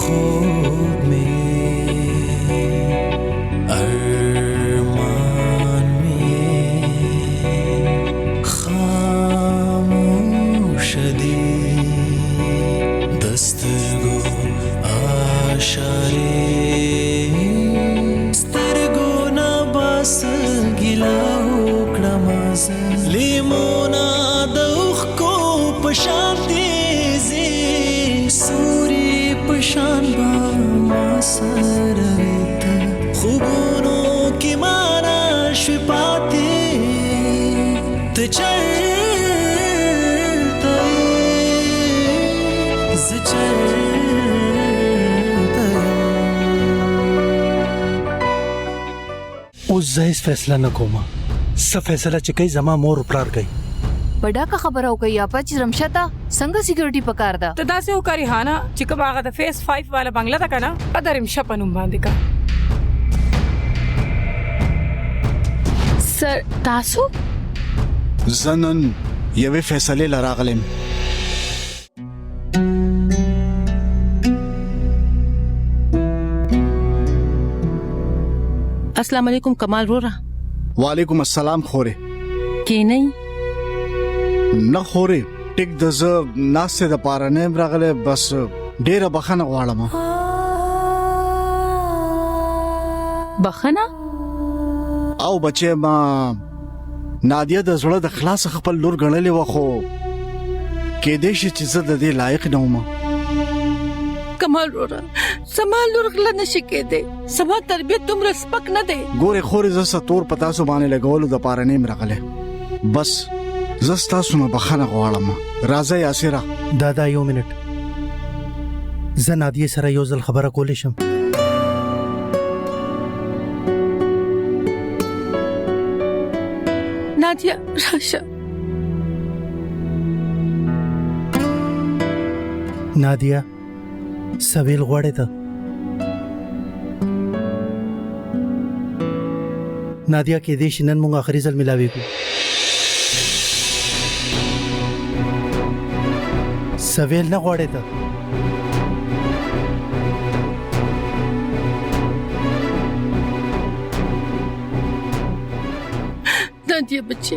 खूब में अरमान में खामोश दी दस्तगो आशारे स्तरगो ना बस गिलाओ क्रमस लिमोना दौख को पशाते जे सूरी पशान बामा सरवित खुबोनों की माना शिपाते तचरते जचरते उस जायज फैसला न कोमा सब फैसला चिकई जमा मोर उपरार गई बड़ा का खबर हो गई आपा चिरमशता संग सिक्योरिटी पकार दा त दासे वकारी हाना चिकबागा द फेस 5 वाला बंगला था कना अदरिम शपनुम बांधिका सर तासु زنن یوې فیصلې لراغلم अस्सलाम वालेकुम कमाल रोरा वालेकुम अस्सलाम खोरे के नहीं نه خوري ټیک د ز ناسه د پاره نه راغله بس ډیره بخنه غواړم बखना او بچي ما نادیه د زړه د خلاص خپل لور غړلې وخو کې دې شي چې زه د دې لایق نه وم कमाल रोरा समाल लुर गला नशे के दे सभा तरबियत तुम रस्पक न दे ګوره خوري ز ستور پتا سو باندې لګولو د پاره نه راغله بس زستا سونه بخنه غواړم راځه یاسره दादा یو منټ زه نادیه سره یو ځل خبره کولی شم नादिया राशा نادیه سویل غواړې ته نادیه کې دې شنن مونږ اخري ځل ملاوي کو سویل نه غواړې ته नादिया बच्चे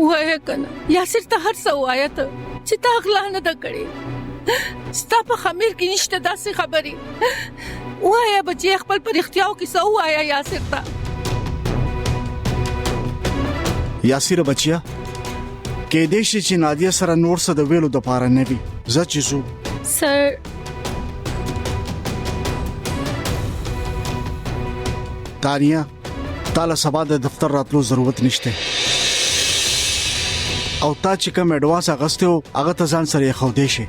वाया कना यासिर ता हर सो आया था चिता अगला न द कड़े स्ता पे खमीर की निश्चित दासी खबरी वाया बच्चे खपल पर इख्तियार की सो आया यासिर ता یاسره بچیا کې دې شي چې نادیه سره نور څه د ویلو د پاره نه وي زه چې زو सर تانیا تعالی سبا د دفتر راتلو ضرورت نشته او تا چې کوم اډوانس اغسته هغه ته ځان سره خو دې شي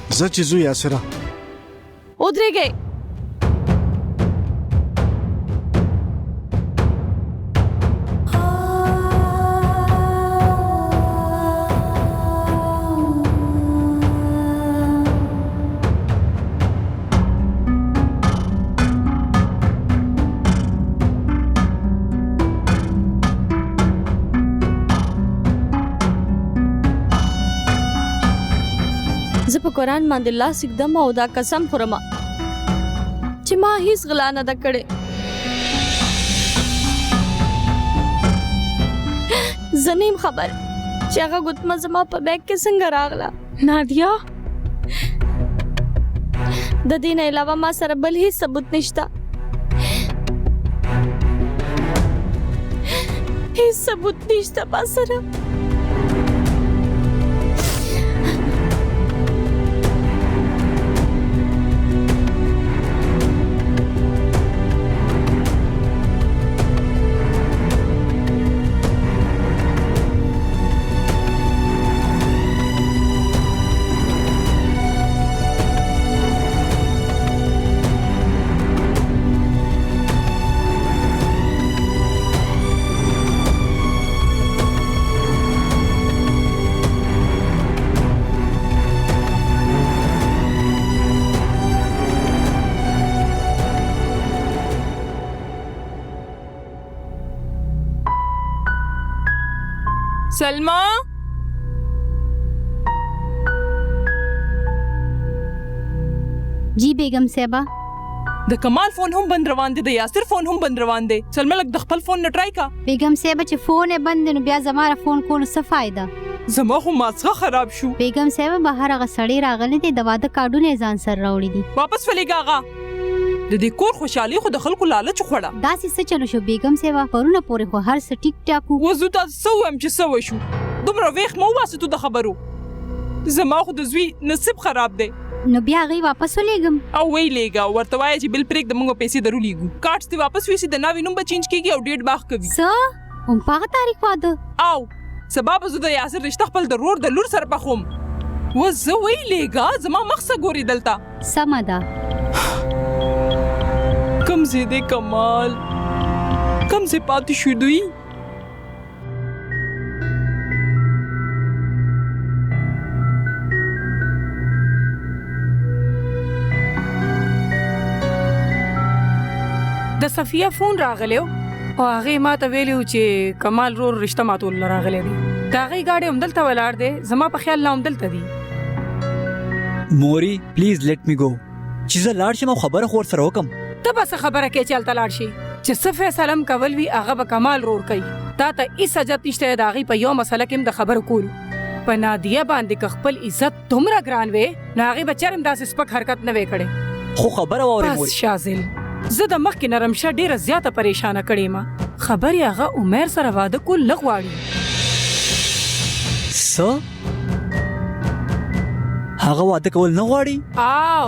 زه چې زو یاسره उधरे गए زه په قرآن باندې لاس اقدم او دا قسم خورم چې ما هیڅ غلا نه ده کړې زه نیم خبر چې هغه ګوتمه زما په بیگ کې څنګه راغله نادیه د دې نه علاوه ما سره بل هیڅ ثبوت نشته هیڅ ثبوت نشته ما سره सलमा जी बेगम साहबा د کمال فون هم بند روان دی د یاسر فون هم بند روان دی سلمہ لګ د خپل فون نه ټرای کا بیگم صاحب چې فون یې بند نو بیا زماره فون کول څه فائدہ زما خو ماسخه خراب شو بیگم صاحب بهر هغه سړی راغلی دی د واده کارډونه ځان سره راوړي دي واپس ولېګا آغا د دې کور خوشحالي خو د خلکو لالچ خوړه دا څه چلو شو بیگم صاحب پرونه پورې خو هر څه ټیک ټاک وو وزو تاسو سوم چې سو شو دومره ویخ مو واسطو د خبرو زما خو د زوی نصیب خراب دی نو بیا غي واپس ولېګم او وی لېګا ورته وای چې بل پریک د موږ پیسې درو لیګو کارت دی واپس وېسي د ناوی نوم به چینج کیږي او ډیټ باغ کوي څه هم په تاریخ واده او سبب زه د یاسر رشتہ خپل د رور د لور سره پخوم و زه وی لېګا زما مخسه ګوري دلتا سمدا کم زیده کمال کم زی پاتې شو دوی د صفیه فون راغلیو او هغه ما ته ویلو چې کمال رور رشتہ ماتول راغلی دی دا غي گاډي هم دلته ولاړ دی زما په خیال نه هم دلته دی موري پلیز لیټ می گو چې زه لاړ شم خبره خور سره وکم ته بس خبره کې چلته لاړ شي چې صفه سلام کول وی هغه به کمال رور کوي تا ته هیڅ اجازه نشته دا غي په یو مسله کې د خبر کول په نادیه باندې خپل عزت دومره ګران وې نه هغه بچرم داسې سپک حرکت نه وکړي خو خبره وره بس شازل زه د مخ کې نرمشه ډیره زیاته پریشانه کړې ما خبر هغه عمر سره واده کول لغواړي هغه واده کول نه غواړي او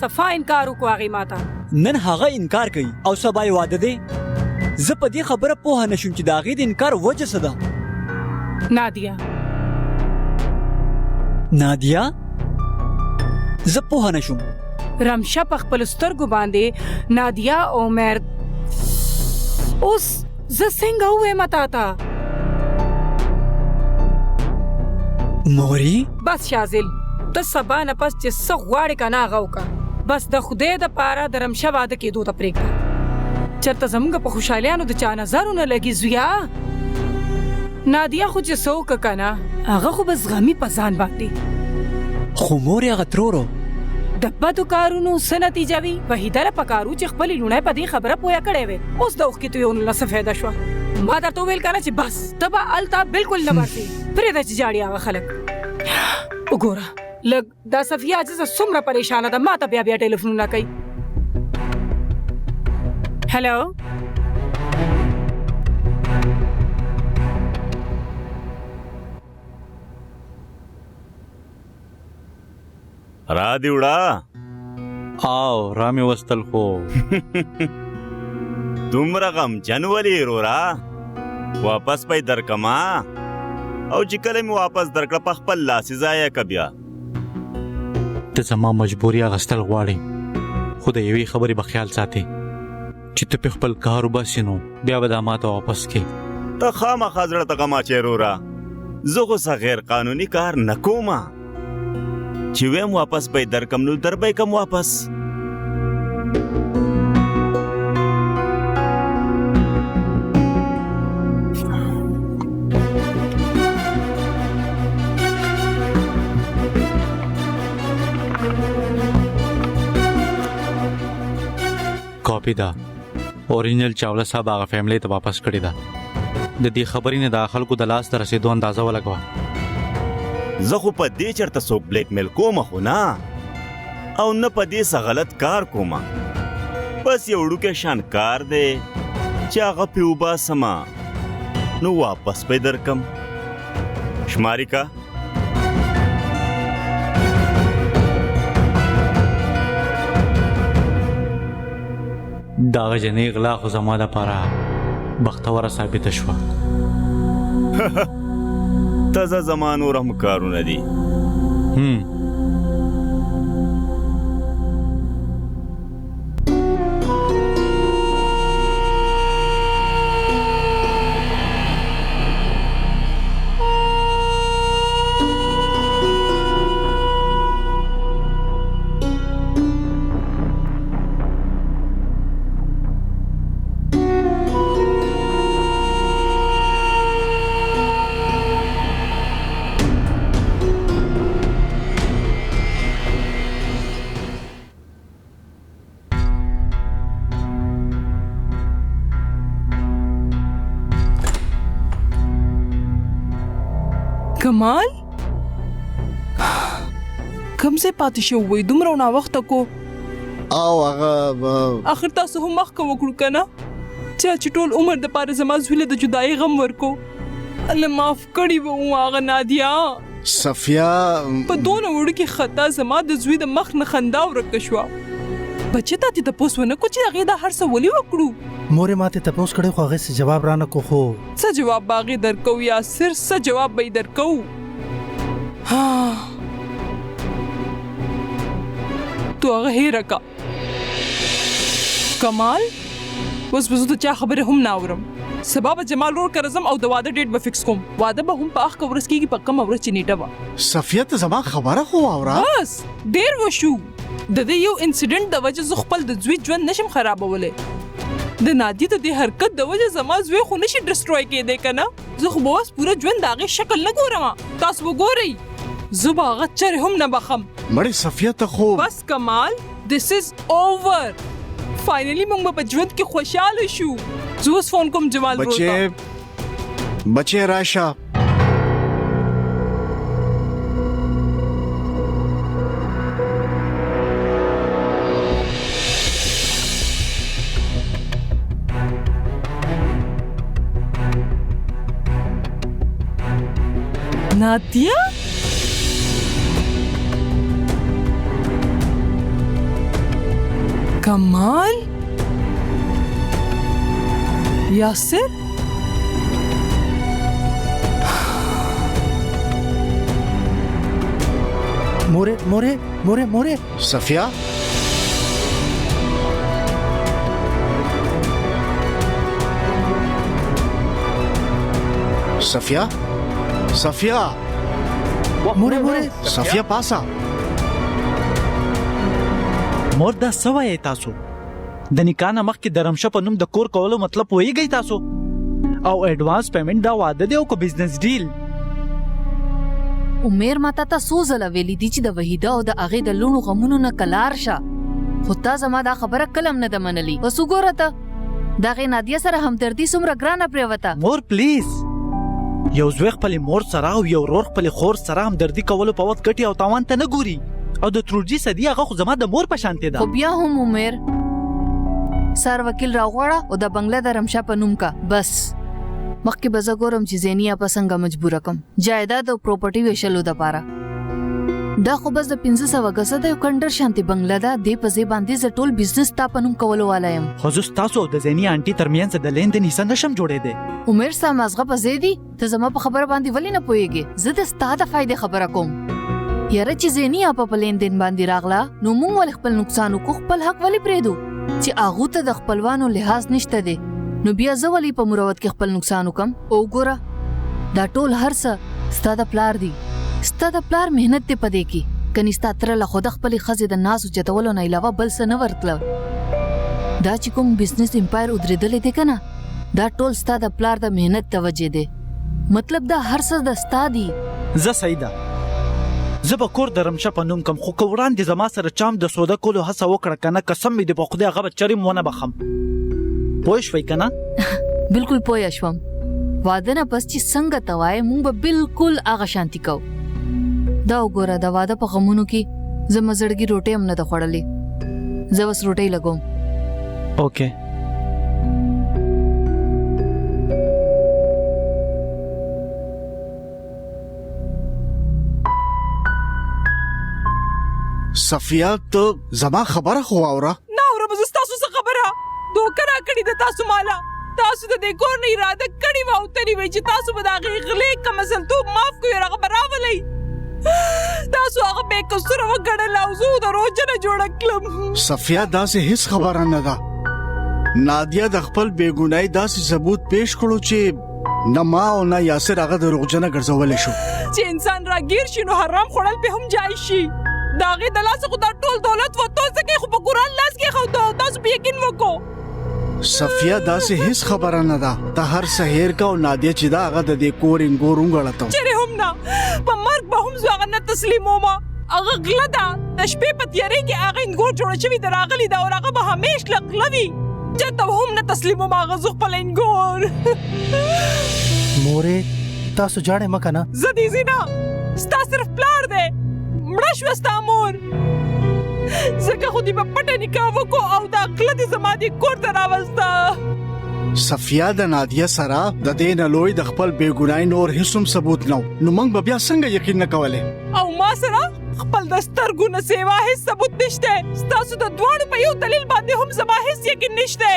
صفا انکار وکړ هغه ماته نن هغه انکار کوي او سبا یې واده دی زه په دې خبره پوه نه شوم چې دا غي د انکار وجه څه ده نادیا زه پوه نه شوم رمشه په خپل سترګو باندې نادیا او عمر اوس زه څنګه وایم تا موري بس شازل ته سبا نه پس چې څه غواړې کنه هغه وکړه بس د خدای د پاره د رمشه واده کېدو ته پرېږده چېرته زموږ په خوشحالیانو د چا نظرونه لګي زویا نادیا خو چې څه وکړه کنه هغه خو به زغمي په ځان باندې خو موري هغه ترورو د بدو کارونو څه نتیجه وي وحیده له پکارو چې خپلې لوڼۍ په دې خبره پوهه کړې وې اوس د اوښکې تویولو نه څه فایده شوه ما درته وویل کنه چې بس ته به هلته بالکل نه برځې پرېږده چې جاړي هغه خلک وګوره لږ دا صفیه عزیزه څومره پریشانه ده ما ته بیا ټلیفونونه کوي هلو را دی وړه آو رامي وستل خو دومره غمجن ولې رورا واپس پې درکما او چې کله مې واپس درکړه په خپل لاس ځای کا بیا ته زما مجبوري غستل غواړي خو د یوې خبرې په خیال ساتي چې ته په خپل کار وباسینو بیا به دا ماته واپس کې ته خامخا زړه ته غما چې رورا زه خو څه غیر قانوني کار نه کوم چې ویم واپس به درکم نو در به کم واپس کاپی دا اوریجنل چاوله صاحب هغه فیملی ته واپس کړی دا د دې خبرې نه د خلکو د لاس تر رسیدو اندازه ولګوه زه خو په دې چرته څوک بلیک میل کوم خو نه او نه په دې څه غلط کار کوم بس یو وړوکی شان کار دی چې هغه پې وباسمه نو واپس پې درکم شماري کا دغه جنې غلا خو زما دپاره بختوره ثابته شوه تازه زمانو رحم کارونه دي کمال کم ځای پاتې شوی دومره ناوخته کو او هغه اخر تاسو هم مخکې وکړو که نه چې ټول عمر دپاره زما زوی له د جدایۍ غم ورکو الله معاف کړي به و هغه نادیه صفیه په دونه وړوکې خطا زما د زوی د مخ نه خندا ورکه شوه بچې تا دې تپوس ونه کړو چې هغې دا هر څه ولې وکړو مورې ماته تپوس کړی خو هغې څه جواب رانه کو خو څه جواب به هغې درکوو یاسر څه جواب به یې درکوو تو هغه هېره که کمال اوس به زه د چا خبرې هم نه اورم سبا به جمال ورور کره ځم او د واده ډیټ به فکس کوم واده به هم په اخ ورځ کېږي په کومه ورځ چې نیټه وه صفیه ته زما خبره خو واوره بس ډېر وشو د دې یو انسیډنټ د وجه زه خپل د زوی ژوند نشم خرابولی د نادي د دې حرکت د وجه زما زوی خو نشي ډسټروی کېدی که نه زه خو به اوس پوره ژوند د هغې شکل نه ګورم تاسو به ګورئ زه به هغه چرې هم نه بخم مړې صفیه ته خو بس کمال this is over فاینلی موږ به په ژوند کې خوشحاله شو زه اوس فون کوم جمال ورور ته بچې راشه نادیه کمال یاسر مورې صفیه صفیه صفیه پاسه مور دا څه وایې تاسو د نکاح نه مخکې د رمشه په نوم د کور کولو مطلب پوهیږئ تاسو او ایډوانس پیمنټ دا واده دی او که بزنس ډیل عمر ماته تا څو ځله ویلي دي چې د وحیده او د هغې د لوڼو غمونو نه کلار شه خو تا زما دا خبره کله هم نه ده منلي اوس وګوره ته د هغې نادیه سره همدردي څومره ګرانه پرېوته مور پلیز یو زوی خپلې مور سره او یو ورور خپلې خور سره همدردي کولو په وخت ګټې او تاوان ته نه ګوري او د ترورجي صدي هغه خو زما د مور په شانتې ده خو بیا هم عمر سر وکیل راغواړه او د بنگله د رمشه په نوم کا بس مخکې به زه ګورم چې زینیا په څنګه مجبوره کم جایداد او پروپرټي ویشلو دپاره دا خو بس د 500 غزه د یو کنډر شانتي بنگله ده دې په ځای باندې زه ټول بزنس تا په نوم کولو والا یم خو زه ستاسو او د زینیا انټي ترمنځ د لیندین حصه نشم جوړېدی عمر ستا مازغه په ځای دی ته زما په خبره باندې ولې نه پوهېږې زه د ستا د فایدې خبره کوم یاره چې زینیا په لیندین باندې راغله نو موږ ولې خپل نقصان وکړو خپل حق ولې پرېږدو چې هغو ته د خپلوانو لحاظ نشته دی نو بیا زه ولې په مروت کې خپل نقصان وکم او ګوره دا ټول هر څه ستا د پلار دی ستا د پلار مهنت دی په دې کې کني ستا تره له خود خپلې ښځې د ناز اوچتولو نه علاوه بل څه نه ورتله دا چې کوم بزنس امپایر ودرېدلی دی که نه دا ټول ستا د پلار د مهنت د وجې دی مطلب دا هر څه د ستا دی زه صحیح ده زه به کور د رمشه په نوم کم خو که وړاندې زما سره چام د سوده کولو هڅه وکړه که نه قسم مې د په خدای هغه به چرې ونه بخم پوه شوئ که نه بالکل پوه شوم واده نه پس چې څنګه ته وایې موږ به بالکل هغه شانتي کوو دا وګوره د واده په غمونو کې زه مزړګي روټۍ هم نه ده خوړلې زه اوس روټۍ لګوم اوکې صفیه ته زما خبره خو واوره نه اورم زه ستاسو څه خبره دوکه راکړې ده تاسو ماله تاسو د دې کور نه اراده کړې وه او تلې وی چې تاسو به د هغې غلې کمزلتوب معاف کړو هغه به راولئ تاسو هغه بې قصوره وګڼله او زه د روجنه جوړه کړم صفیه داسې هیڅ خبره نه ده نادیه د خپل بېګنایي داسې ثبوت پیش کړو چې نه ما او نه یاسر هغه د روغجنه ګرځولی شو چې انسان راګیر شي نو حرام خوړل پې هم جایز شي د هغې د لاسه خو دا ټول دولت وتو څه کوي خو په قرآن لاس کېښود تاسو په یقین وکړو صفیه داسې هیڅ خبره نه ده ته هر څه هېر که او نادیه چې ده هغه د دې کور انګور وګڼته چېرې هم نه په مرګ به هم زه هغه نه تسلیمومه هغه غله ده د شپې په تیارې کې هغه انګور جوړه شوي د راغلي ده او هغه به همیش له غله وي چېرته به هم نه تسلیمومه هغه زه خپل انګور مورې تاسو جاړې مکه نه زديزي نه ستا صرف پلار دی مړه شوه ستا مور زکه خو دې په پټه نکاح وکړو او دا عقله دې زما دې کور ته راوسته صفیه د نادیه سره د دې نه لوی د خپل بېګناي نور هیڅ ثبوت نه نو موږ به بیا څنګه یقین نه کولای او ما سره خپل د سترګو نه سیوا هیڅ ثبوت نشته ستاسو د دواړو په یو دلیل باندې هم زما هیڅ یقین نشته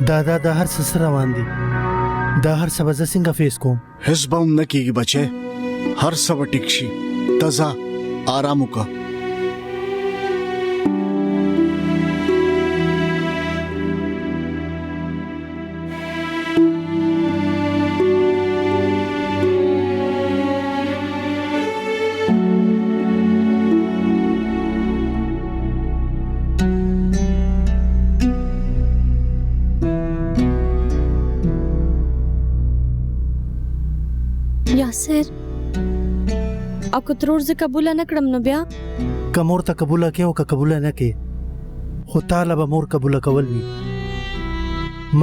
دادا د هر څه سره روان دي دا هر څه به زه څنګه فیس کوم هیڅ به هم نه کېږي بچې هر څه به ټیک شي ته ځه آرام وکړه یاسر او که ترور زه قبول نه کړم نو بیا که مور ته قبوله کې او که قبوله نه کې خو تاله به مور قبوله کول وي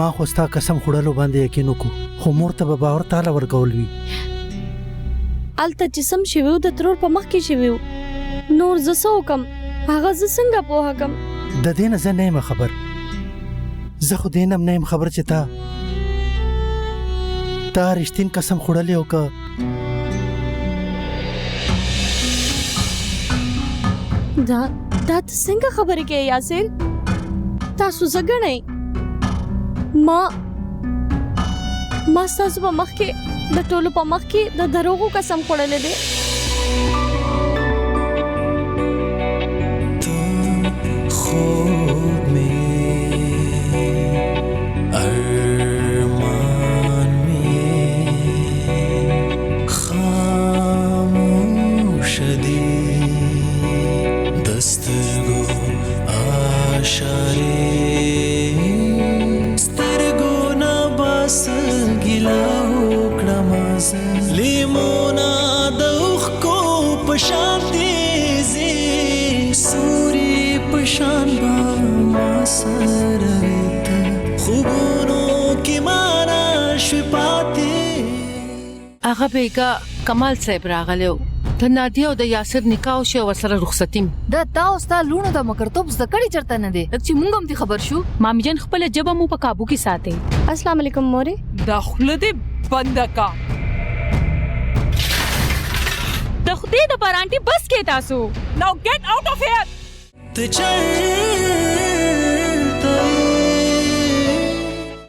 ما خو ستا قسم خوړلو باندې یقین وکړو خو مور ته به باور تاله ورکول وي الته جسم شوی د ترور په مخ کې شوی نور زه څه وکم هغه زه څنګه پوهه کم د دې نه زه نه یم خبر زه خو دې نه یم خبر چې تا رښتین قسم خوړلی او که دا ته څنګه خبرې کوې یاسر تاسو څه ګڼئ ما ستاسو په مخ کې د ټولو په مخ کې د دروغو قسم خوړلی دی خوب में अरमान में खामोश दी दस्तगो आशारे स्तरगो ना बस गिला हो क्रमास लिमोना दुख को पशाते जे सूरी पशान बामा सरत خوبونو کی مانا شوی پاتے هغه بیګه کمال صاحب راغلو د نادیه او د یاسر نکاح شو ورسره رخصتیم دا تا او ستا لونو د مکرتوب زکړی چرته نه دی چې مونږ هم دې خبر شو مامي جان خپل جبه مو په काबू کې ساتي السلام علیکم مورې دا خله دې بند کا د خدای د بارانټي بس کې تاسو نو ګیټ آوټ اف هیر ته چل